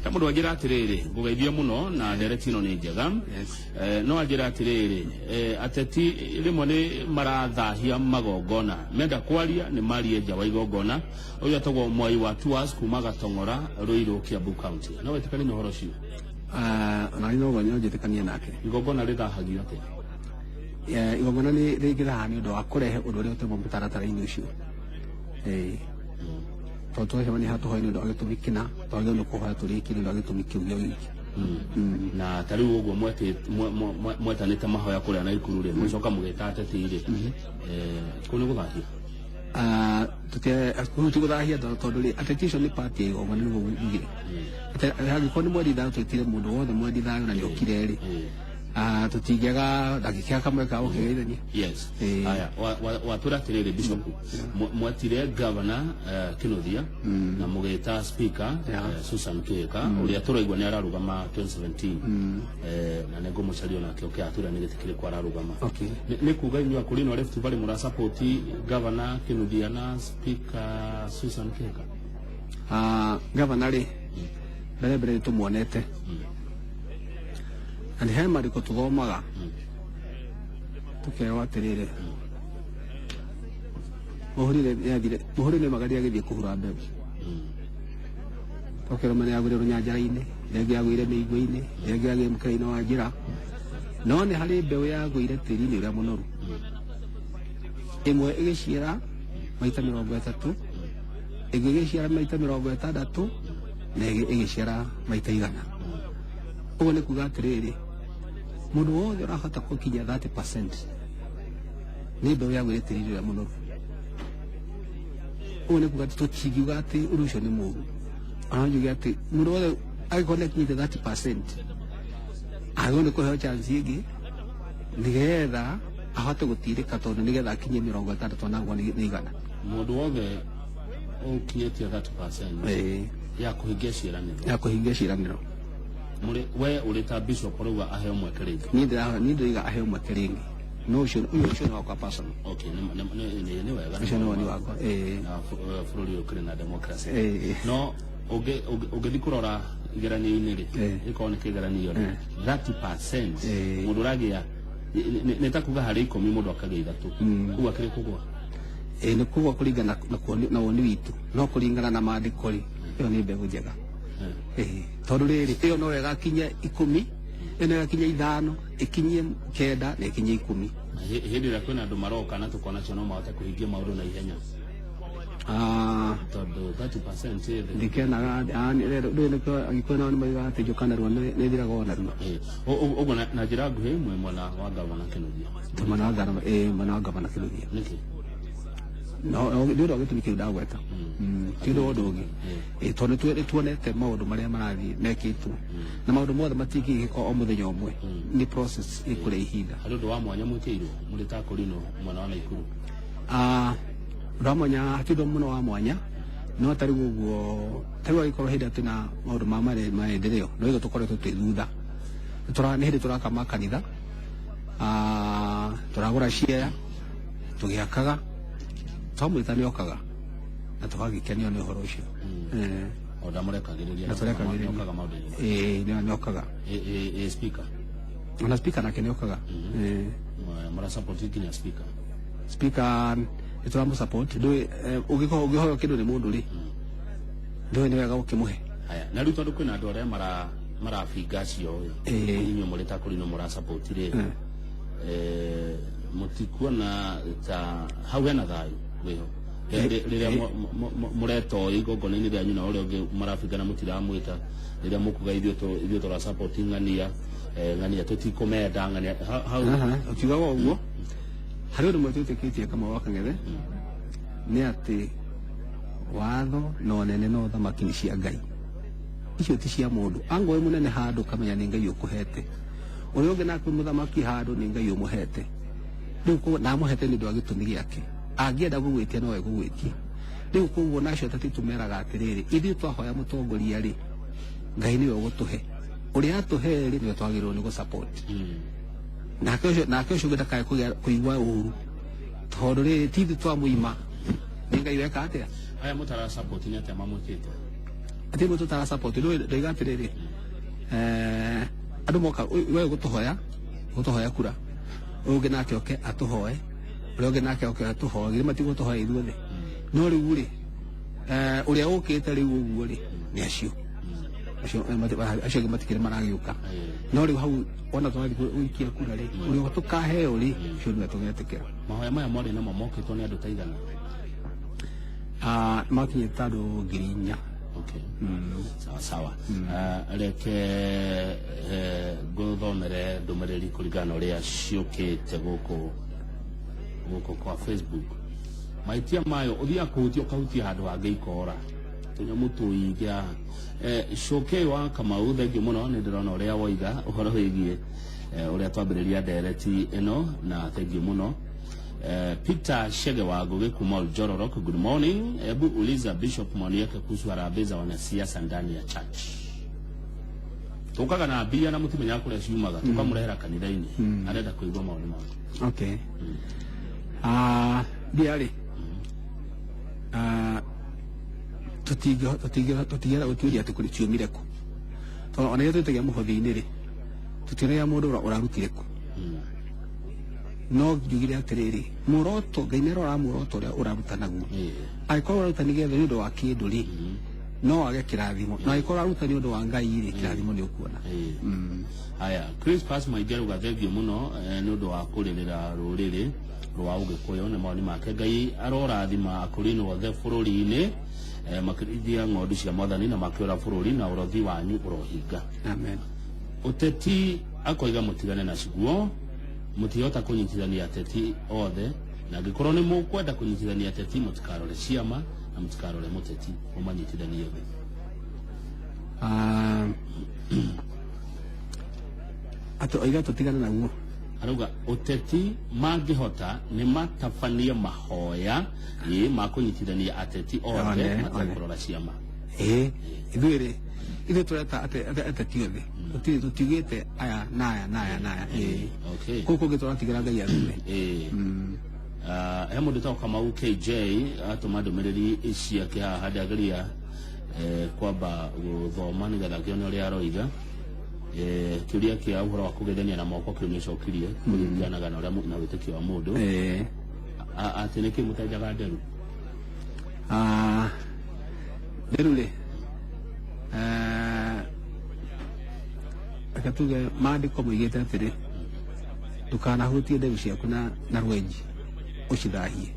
Kamundu agira atiriri bugeithia muno na heretino ni njega no agira atiriri ateti rimwe ni marathahia magongona menda kwaria ni marie nja wa igongona uyu atogwo Mwai wa Tours kuma Gatong'ora Ruiru Kiambu County no wetikani ni horo cio na ino gonyo njitikanie nake igongona rithahagia ate igongona ni rigiraha ni undu wa kurehe undu uria utimo mutaratara-ini ucio Toto hewa ni hatu hoi ni ndo agitumikina toge no kuhoya turiki ndo agitumiki uyo wiki na tari ugo mwetanite mahoya kuria na ikuru ri mucoka mugeta ateti ri kuni guthahia tuke guthahia tondu ri atetition ni party yo ngani ngo ngire hagi koni mwedi thayo twitire mundu wothe mwedi thayo na ni okire ri tutingega dakika kamwe ka ukigeithania yes aya watura tiriri bishop mwatire governor Kinuthia na mugeta speaker Susan Kihika uria turaigwa ni ararugama 2017 na nego mucario nake oke atura ni gitikire kwa ararugama ni kuga inyu akuri no left valley mura support governor Kinuthia na speaker Susan Kihika governor ri bere tumuonete and he mariko tuthomaga tukewa atirire muhurire magari agithie kuhura mbegu tokero mane agure runyanjara-ini renge agwire miigwa-ini renge agire mukira-ini wa njira no ni hari mbeu yagwire tiri-ini uria munoru imwe igiciara maita 30 ingi igiciara maita 60 na igiciara maita 100 uguo ni kuga atiriri mundu wothe urahota kukinya 30% ni mbeu yagwire tiri-ini uria munoru uguo ni kuga tutigiuga ati undu ucio ni muru anjuge ati mundu wothe agikona kinyite 30% agone kuheo chance ingi nigetha ahote gutirika tondu nigetha akinye 60 na ngwa ni igana mundu wothe ukinyetie 30% ya kuhingia ciiraniro we urita bishop ruga aheo mweke ringi ni ndiga aheo mweke ringi no ucio ni wakwa personal okay ni wega ucio ni wako bururi ukiri na democracy no ugethi kurora igeranio-ini ri ikone kigeranio ri 30% mundu ragia neta kuga hari 10 mundu akagia 3 kuga kiri kugwa ni kugwa kuringana na woni witu no kuringana na maandiko ri iyo ni mbegu njega tondu riri iyo no wega kinya 10 ene gakinya 5 ikinyie 9 na ikinyie 10 hindi ira kwina andu maroka na tukona cio no mahote kuhingia maundu na ihenya tondu 30% ndikenaga rero agikona ni maiga ati njukanarua ni thiraga onarua uguo na njira nguhi imwe mwena wa gavana Kinuthia mwena wa gavana Kinuthia niki no ndio gitumike ndagweta tindo undu ungi tondu tuonete maundu maria marathi mekitwo na maundu mothe matingigiko o muthenya umwe ni process ikure ihinda hari undu wa mwanya mwikirwo muri ta kurino mwena wa Naikuru ramanya hatido muno wa mwanya no tari guguo tari agikoro hinda tuna maundu ma maendeleo no igo tukoretwo twithutha ni hindi turakama kanitha turagura ciea tugiakaga twamwitani okaga na tugagikenio ni uhoro ucio oda murekagiriria na turekagiriria okaga maundu ni okaga speaker na speaker nake ni okaga mara support kinya speaker ituramu support ndui ugihoyo kindu ni mundu ri ndui ni wega ukimuhe haya na riu tondu kwina andu aria marafinga cio inyu muri ta kurino mura support ri mutikuona ta hau hena thayu wiho riria mureto igongona-ini rianyu na uria ungi marabingana mutiramwita riria mukuga ithuĩ tura support ng'ania tutikumenda ng'ania hau ukiugaga ũguo hari undu mwe twitikitie kama wa Kang'ethe ni ati watho no nene no thamaki ni cia Ngai icio ti cia mundu ango we munene handu kamenya ni Ngai ukuhete uria ungi naku muthamaki handu ni Ngai umuhete riu na muhete ni ndu agitumi giake angienda gugwitia no we gugwitie riu koguo nacio tatitumeraga atiriri ithuĩ twahoya mutongoria ri Ngai niwe ugutuhe uria atuhe ri niwe twagirwo ni gu support nake ucio ndakae kuigua uru tondu ri tithi twa muima ni Ngai weka atia aya mutara support ni atia mamwikite ati mo tutara support ndoiga atiriri andu moka we gutuhoya kura ungi nake oke atuhoe uria nake oke atuhoe gire matigo tuhoe ithuothe no riu ri uria ukite riu uguo ri ni acio matikire maragiuka no riu hau ona twathi uikia kura ri uria tukaheo ri cio ni tugetikira mahoya maya mori namo mokitwo ni andu taigana makinye tado girinya. Okay. Sawa. Reke guthomere ndumiriri kurigana uria ciukite guku kwa Facebook. Maitia mayo uthia kuhutia ukahutia handu hangi ikora. Tunyamu tuigia shoke wa Kamau thengi muno ni ndirona uria woiga uhoro wigie uria twambiriria ndereti ino na thengi muno. Peter Shege wa Goge Kumal Jororok, good morning. Ebu uliza Bishop Mwanieke kuhusu harambee za wanasiasa ndani ya church. Tukaga na bia na mutimenya kule ciumaga tukamurehera kanitha-ini arenda kuigwa maoni make. Okay. Biari. Tutigira guturia ati kuri ciumire ku. To ona yetu tegia muhothi-ini ri. Tutire mundu urarutire ku. No njugire atiriri muroto Ngai nĩ arora muroto ũrĩa ũraruta naguo angĩkorwo ũraruta nĩgetha nĩ ũndũ wa kĩndũ rĩ no age kĩrathimo na angĩkorwo ũraruta nĩ ũndũ wa Ngai rĩ kĩrathimo nĩ ũkuona. Haya Chris Pass Maigero gathengio muno nĩ ũndũ wa kũrĩrĩra rũrĩrĩ rwa Ũgĩkũyũ nĩ maoni make. Ngai arorathima akũrinũ othe bũrũri-inĩ makĩrĩithia ng'ondu cia Mwathani na makĩũra bũrũri na ũrothi wanyu ũrohinga. Amen. Ũteti akoiga mũtigane na ciguo mutihota kunyitithania ateti othe na ngikorwo ni mukwenda kunyitithania ateti mutikarore ciama na mutikarore muteti umanyitithanie othe. Ato oiga tutigane naguo arauga uteti mangihota ni matabanie mahoya makunyitithania ateti othe matikurora ciama. Ithuĩ tureta ateti othe tutigite aya naya. Okay. Kuko gituratigera Ngai athuure. He mundu ta Kamau KJ atuma ndumiriri ciake haha ndageria kwamba guthoma nigetha kione uria aroiga kiuria kia uhoro wa kugethania na moko kiunia cokirie kuringanaga na uria na witikio wa mundu ati niki mutajaga nderu nderu ri akatuge maandiko moigite atiri ndukanahutie nderu ciaku na rwenji ucithahie.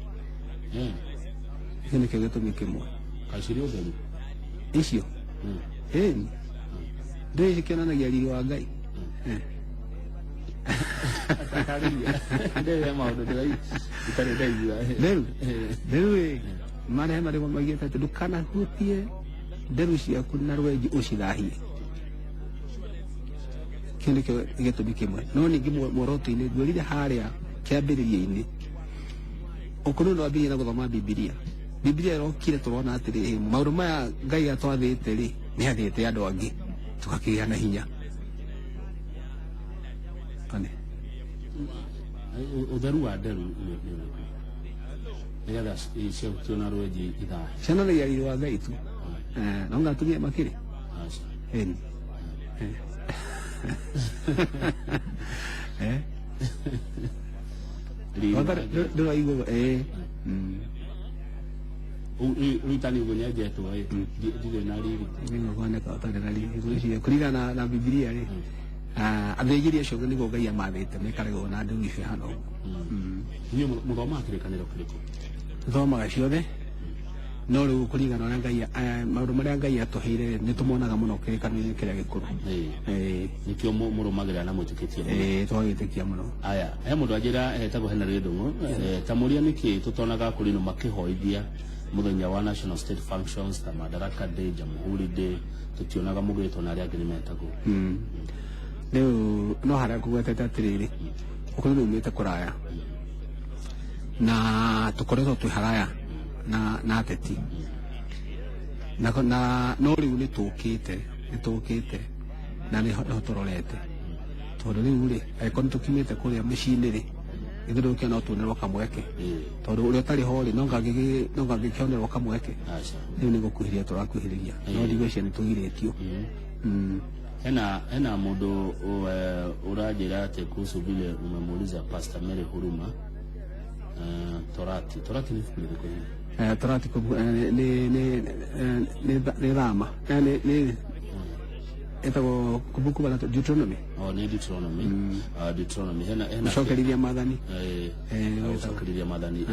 Icio nĩkĩo gĩtũmi kĩmwe kacirio theru icio nderu ici kĩonanagia riri wa Ngai. Nderu marehe marĩgo moigĩte atĩ ndukanahutie nderu ciaku na rwenji ucithahie. Kĩu nĩkĩo gĩtũmi kĩmwe no ningĩ muoroto-inĩ nguorire harĩa kĩambĩrĩria-inĩ ũkũrũ no ambĩrĩrie na gũthoma Bibilia ĩrokire tũrona atĩrĩ maũndũ maya Ngai atwathĩte rĩ nĩ athĩte andũ angĩ tũgakĩgĩa na hinya. Utheru wa nderu nigetha ciahutio na rwenji ithahe cionanagia riri wa Ngai tu no ngatumia makĩrĩ ndĩraigua uitani uguo nĩenjetwo ndirĩ na riri nĩguoneka ũtarĩ na riri kũringana na Bibilia rĩ athĩnjĩri acio nĩguo Ngai amathĩte maikaragwo na ndũri icio hana ũguo. Niĩ mũthomaga kĩrĩkanĩro kĩrĩkũ? Thomaga ciothe no rĩu kũringana na Ngai maũndũ marĩa Ngai atũheire nĩ tũmonaga mũno kĩrĩkanĩro kĩrĩa gĩkũrũ nĩkĩo mũrũmagĩrĩra na mwĩtĩkĩtie mũno. Twagĩtĩkia mũno. Aya he mũndũ anjĩra etagwo Henry Ndung'u ta mũria nĩkĩ tũtonaga kũrĩ no makĩhoithia muthenya wa National State Functions ta Madaraka Day, Jamhuri Day tutionaga mũgĩtwo na arĩa angĩ nĩmetagwo. Rĩu no harĩa kũgwetete atĩrĩrĩ ũkũrũ umĩte kũraya na tũkoretwo twĩ haraya na ateti na no rĩu nĩ tũkĩte na nĩho tũrorete tondũ rĩu rĩ angĩkorwo nĩ tũkiumĩte kũrĩa mĩciĩ-inĩ rĩ ithuĩ kĩona tuonerwo kamweke tondũ ũrĩa ũtarĩ ho rĩ no ngangĩkĩonerwo kamweke rĩu nĩ gũkuhĩrĩria tũrakuhĩrĩria no ndigwĩciria nĩ tũgirĩtio. Hena mũndũ ũranjĩra atĩ kuhusu vile umemuuliza Pastor Mary Huruma Torati ni ibuku rĩrĩkũ hili? Torati nĩ thama etagwo Kumbukumbu la Deuteronomy. Ni Deuteronomy. Hena gucokerithia maathani. Gucokerithia maathani.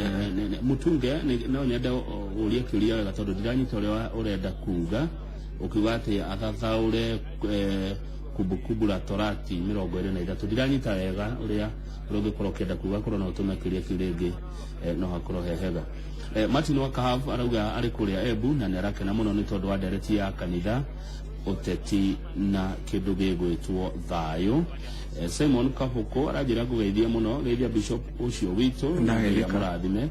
Mutunge no nyenda ũria kĩũria wega tondũ ndiranyita ũrĩa ũrenda kuga ukiuga atĩ athathaũre Kumbukumbu la Torati 23 ndiranyita wega ũrĩa ũngĩkorwo ũkĩenda kuga korwo no ũtũme kĩũria kĩu rĩngĩ no hakorwo hehega. Martin Wakahav arauga arĩ kũrĩa Embu na nĩarakena mũno nĩ tondũ wa ndereti ya kanitha uteti na kindu gĩgwĩtwo thayũ. Simon Kahuko aranjĩra ngũgeithie mũno geithia bishop ũcio witũ na mũrathime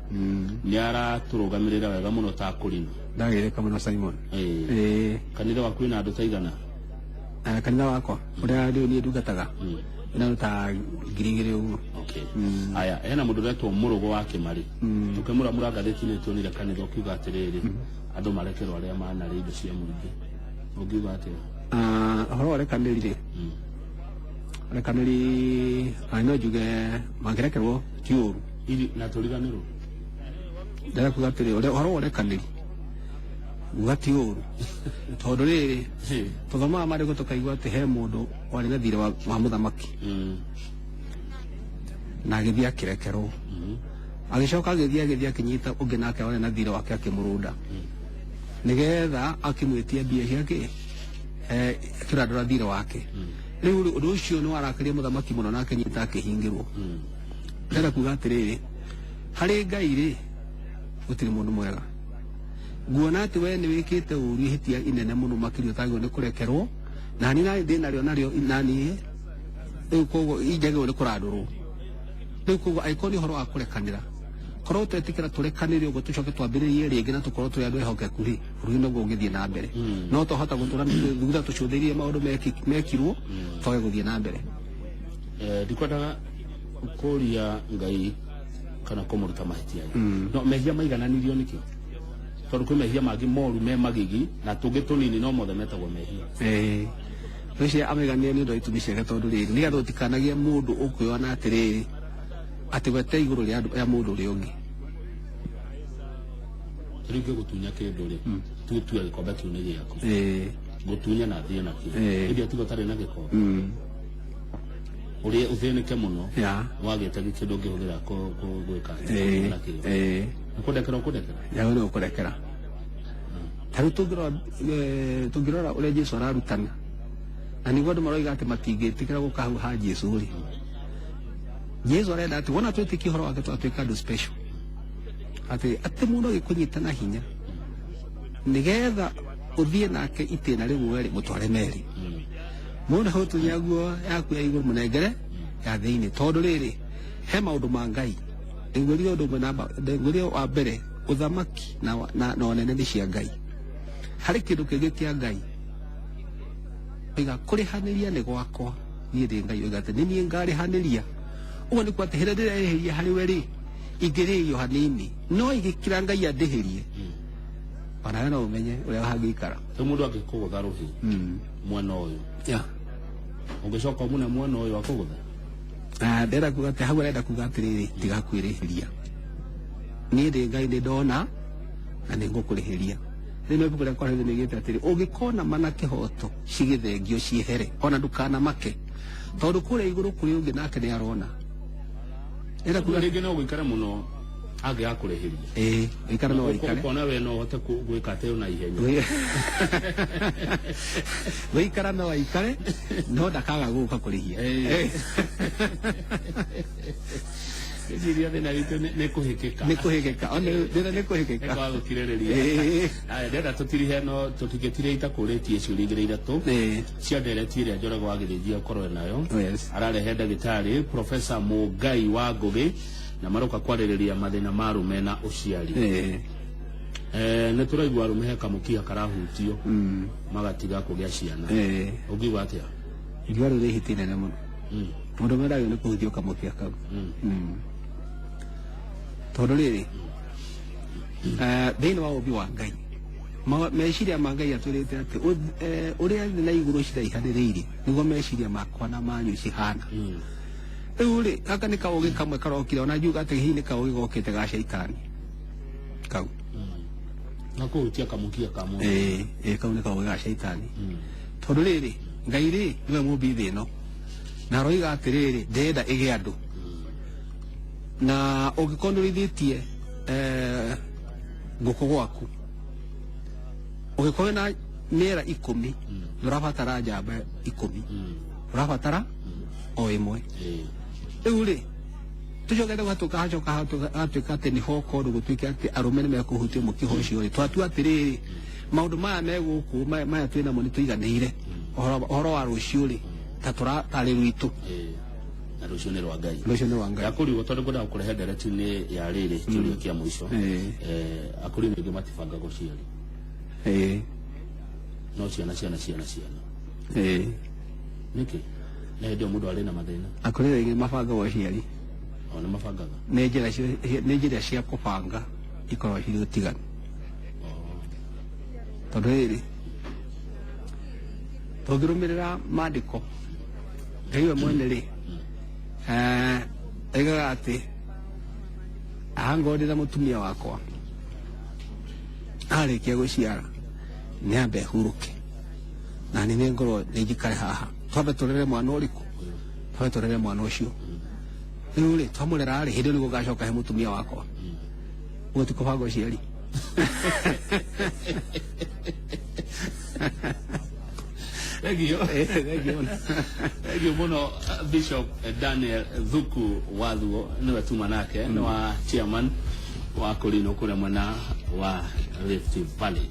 nĩaratũrũgamĩrĩra wega mũno ta kũrino. Ndagĩrĩka mũno Simon. Kanitha waku wĩna andũ ta igana? Kanitha wakwa ũrĩa rĩu niĩ ndungataga na ta 2,000 ũguo. Okay. Aya hena mũndũ ũretwo Mũrũgũ wa Kĩmari tũkĩmũramũra ngathĩti-inĩ tuonire kanitha ũkiuga atĩrĩrĩ andũ marekerwo arĩa manarĩ indo cia mũingĩ ũngiuga atĩa? Ũhoro wa ũrekanĩri rĩ ũrekanĩri no njuge mangĩrekerwo ti ũru na tũriganĩrwo ndĩrenda kuga atĩrĩ ũhoro wa ũrekanĩri uga ti ũru tondũ rĩrĩ tũthomaga marĩkũ tũkaigua atĩ he mũndũ warĩ na thirĩ wa mũthamaki na agĩthiĩ akĩrekerwo agĩcoka agĩthiĩ akĩnyita ũngĩ nake warĩ na thirĩ wake akĩmũrũnda nĩgetha akĩmwĩtia mbia ciake akĩrandũra thirĩ wake. Rĩu ũndũ ũcio nĩ warakĩria mũthamaki mũno na akĩnyita akĩhingĩrwo. Ndĩrenda kuga atĩrĩrĩ harĩ Ngai rĩ gũtirĩ mũndũ mwega. Nguona atĩ we nĩ wĩkĩte ũru ihĩtia inene mũno makĩria ũtagĩrĩirwo nĩ kũrekerwo na niĩ ndĩ narĩo naniĩ rĩu koguo injagĩrĩirwo nĩ kũrandũrwo. Rĩu koguo angĩkorwo nĩ ũhoro wa kũrekanĩra korwo twetĩkĩra tũrekanĩre ũguo tũcoke twambĩrĩrie rĩngĩ na tũkorwo tũrĩ andũ ehokeku rĩ bũrũri noguo ũngĩthiĩ na mbere no twahota gũtũra thutha tũcũthĩrĩrie maũndũ mekirwo twage gũthiĩ na mbere. Ndikwendaga kũria Ngai kana kũmũruta mahĩtia no mehia maigananirio nĩkĩo tondũ kwĩ mehia mangĩ moru me magigi na tũngĩ tũnini no mothe metagwo mehia. Rĩcio amaiganire nĩ ũndũ wa itũmi ciake tondũ rĩrĩ nĩgetha ũtikanagie mũndũ ũkwĩona atĩrĩrĩ atĩ wete igũrũ rĩa mũndũ ũrĩa ũngĩ. Rĩu gũtunya kĩndũ rĩ tutua gĩkombe kĩu nĩ gĩaku gũtunya na thiĩ nakĩo hĩndĩ atigo tarĩ na gĩkombe ũrĩa ũthĩnĩke mũno wagĩte kĩndũ ũngĩhũthĩra gwĩka nĩ ũkũrekera. Ta rĩu tũngĩrora ũrĩa Jesũ ararutana na nĩguo andũ maroiga atĩ matingĩtĩkĩra gũka hau ha Jesũ rĩ Jesũ arenda atĩ wona twĩtĩkia ũhoro wake twatuĩka andũ special atĩ mũndũ agĩkũnyita na hinya nĩgetha ũthiĩ nake itĩna rĩmwe rĩ mũtware merĩ mũndũ hau tunya nguo yaku ya igũrũ mũnengere ya thĩinĩ tondũ rĩrĩ he maũndũ ma Ngai ngũria ũndũ ũmwe ngũria wa mbere ũthamaki na onene nĩ cia Ngai harĩ kĩndũ kĩngĩ kĩa Ngai oiga kũrĩhanĩria nĩ gwakwa niĩ ndĩ Ngai oiga atĩ nĩ niĩ ngarĩhanĩria ũguo nĩ kwatĩ hĩndĩ ĩrĩa ndĩreheria harĩ we rĩ ingĩrĩrio hanini no igĩkĩra Ngai andĩhĩrie ona we no ũmenye ũrĩa hangĩikara. Rĩu mũndũ angĩkũgũtha rũhi mwena ũyũ ũngĩcoka ũmune mwena ũyũ wa kũgũtha ndĩrenda kuga atĩ hau arenda kuga atĩrĩrĩ tiga kwĩrĩhĩria niĩ ndĩ Ngai nĩ ndona na nĩ ngũkũrĩhĩria. Rĩu ibuku rĩa Korintho nĩoigĩte atĩrĩ ũngĩkona mana kĩhoto cigĩthengio ciehere ona ndũkanamake tondũ kũrĩa igũrũ kũrĩ ũngĩ nake nĩ arona. Rĩngĩ no gũikara mũno angĩgakũrĩhĩria gũikara no ũikare ũkona we no ũhote gwĩka atĩ na ihenya gũikara no ũikare no ndakaga gũka kũrĩhia. Ngiria thĩna witũ nĩ kũhĩkĩka nĩ kũhĩkĩka gũkirĩrĩria. Ndenda tũtirihe no tũtigĩtire itakũrĩtie ciũria igĩrĩ ithatũ cia ndereti ĩrĩa Njoroge wa Gĩthĩnjia ũkorwo nayo ararehe ndagĩtarĩ Profesa Mũngai wa Ngũgĩ na maroka kwarĩrĩria mathĩna ma arũme na ũciari. Nĩ tũraigua arũme he kamũkia karahutio magatiga kũgĩa ciana ũngiuga atĩa? Ingiuga rĩu nĩ ihĩtia inene mũno mũndũ ũmwe ndagĩrĩirwo nĩ kũhutio kamũkia kau tondu riri thiini wa ubi wa Ngai meciria ma Ngai atwirite ati uria thĩ na igũrũ ciraihanĩrĩirie niguo meciria makwa na manyu cihana riu ri gaka nĩ kaũgĩ kamwe karokire ona njuga atĩ hihi nĩ kaũgĩ gokĩte ga caitani kau na kũhutia kamukia ka mũndũ kau nĩ kaũgĩ ga caitani tondu riri Ngai ri niwe mũmbi thĩ ĩno na aroiga atĩrĩrĩ ndĩrenda ĩgĩe andũ na ũngĩkorwo nĩũrĩithĩtie ngũkũ gwaku ũngĩkorwo na mĩera 10 ndũrabatara njamba 10 ũrabatara o ĩmwe rĩu rĩ tũcokete gatuĩka atĩ nĩ ho korwo gũtuĩke atĩ arũme nĩ mekũhutio mũkiha ũcio rĩ twatua atĩrĩrĩ maũndũ maya megũkũ maya twĩ namo nĩ tũiganĩire ũhoro wa rũciũ rĩ ta tũratarĩ rwitũ na rũciũ nĩ rwa Ngai akũrigwo tondũ ngwenda gũkũrehe ndereti-inĩ ya rĩrĩ kĩũria kĩa mũico akũrigwo ningĩ matibanga gũciari no ciana nĩkĩ na hĩndĩ ĩyo mũndũ arĩ na mathĩna akũrigwo ingĩ mabangaga ũciari o nĩ mabangaga nĩ njĩra cia kũbanga ikoragwo cirĩ ũtiganu tondũ rĩrĩ tũngĩrũmĩrĩra maandĩko Ngai we mwene rĩ aigaga atĩ ahangorĩra mũtumia wakwa arĩkia gũciara nĩ ambe hurũke na nĩ ngorwo nĩ njikare haha twambe tũrere mwana ũrĩkũ twambe tũrere mwana ũcio rĩu rĩ twamũrera rĩ hĩndĩ nĩguo ngacoka he mũtumia wakwa ũguo ti kũbanga ũciari Thank muno Bishop Daniel Thuku Wathuo niwe tuma nake nĩ wa chairman wa Kũrinũ kũrĩa mwena wa Rift Valley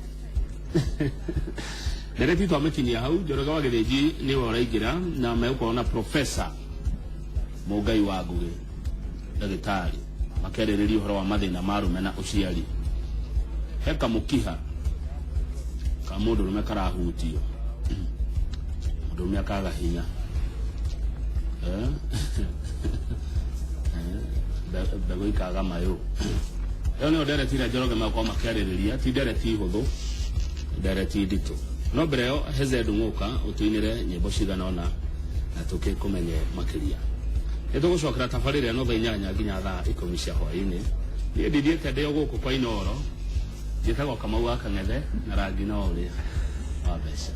ndereti twamĩkinyia hau Njoroge wa Gĩthĩnji nĩwe ũraingĩra na megũkorwo na Professor Mũngai wa Ngũgĩ ndagĩtarĩ makerĩrĩria ũhoro wa mathĩna ma arũme na ũciari he kamũkiha ka mũndũ ũrũme karahutio mũndũ akaga hinya mbegũ ikaga mayũ ĩyo nĩyo ndereti ĩrĩa Njoroge megũkorwo makĩarĩrĩria ti ndereti hũthũ ndereti nditũ no mbere ĩyo Heze Ndung'ũka ũtũinĩre nyĩmbo cigana ũna na tũkĩkũmenye makĩria nĩtũgũcokera tabarĩra ĩno thaa 8 nginya thaa 10 cia hwaĩ-inĩ niĩ ndithiĩte ndĩ o gũkũ kwa Inooro njĩtagwo Kamau wa Kang'ethe na rangi no ũrĩa wa mbeca